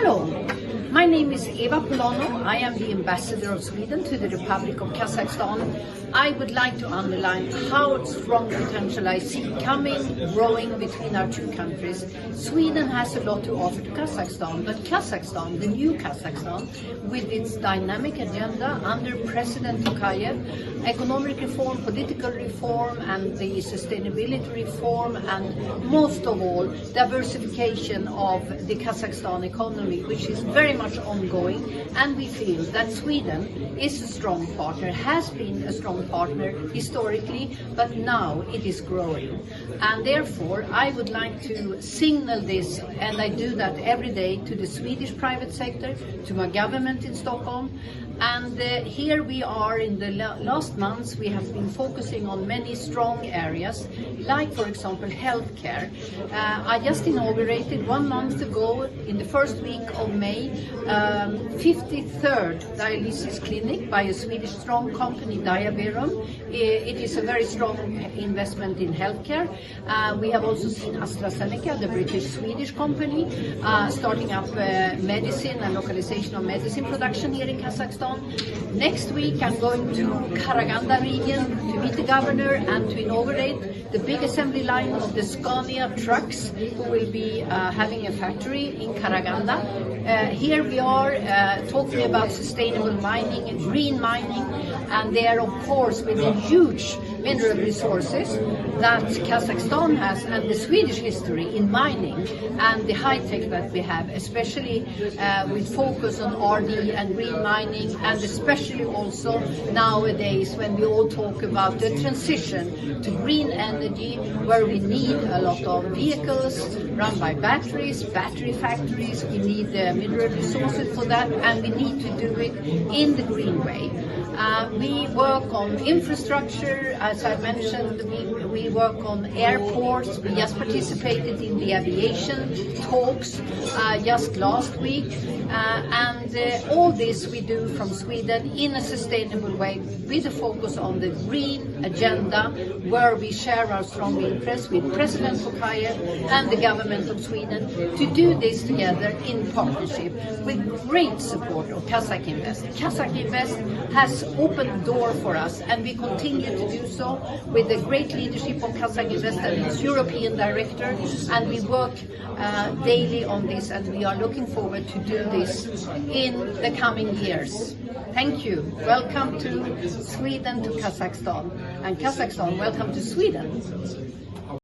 Hello, my name is Ewa Polano. I am the Ambassador of Sweden to the Republic of Kazakhstan. I would like to underline how strong potential I see growing between our two countries. Sweden has a lot to offer to Kazakhstan, but Kazakhstan, the new Kazakhstan, with its dynamic agenda under President Tokayev, economic reform, political reform, and the sustainability reform, and most of all, diversification of the Kazakhstan economy, which is very much ongoing, and we feel that Sweden is a strong partner, has been a strong partner historically, but now it is growing. And therefore, I would like to signal this, and I do that every day, to the Swedish private sector, to my government in Stockholm. And here we are in the last months, we have been focusing on many strong areas, like, for example, healthcare. I just inaugurated 1 month ago, in the first week of May, 53rd dialysis clinic by a Swedish strong company, Diaberum. It is a very strong investment in healthcare. We have also seen AstraZeneca, the British-Swedish company, starting up medicine and localization of medicine production here in Kazakhstan. Next week I'm going to Karaganda region to meet the governor and to inaugurate the big assembly line of the Scania trucks, who will be having a factory in Karaganda. Here we are talking about sustainable mining and green mining, and there, of course, with the huge mineral resources that Kazakhstan has, and the Swedish history in mining and the high-tech that we have, especially with focus on RD and green mining, and especially also nowadays when we all talk about the transition to green energy, where we need a lot of vehicles run by batteries, battery factories. We need mineral resources for that, and we need to do it in the green way. We work on infrastructure, as I mentioned. We work on airports. We just participated in the aviation talks just last week, and all this we do from Sweden in a sustainable way, with a focus on the green agenda, where we share our strong interest with President Tokayev and the government of Sweden to do this together in partnership, with great support of Kazakh Invest. Kazakh Invest has opened the door for us, and we continue to do so with the great leadership of Kazakh Invest and its European director, and we work daily on this, and we are looking forward to do this in the coming years. Thank you. Welcome to Sweden, to Kazakhstan, and Kazakhstan, welcome to Sweden.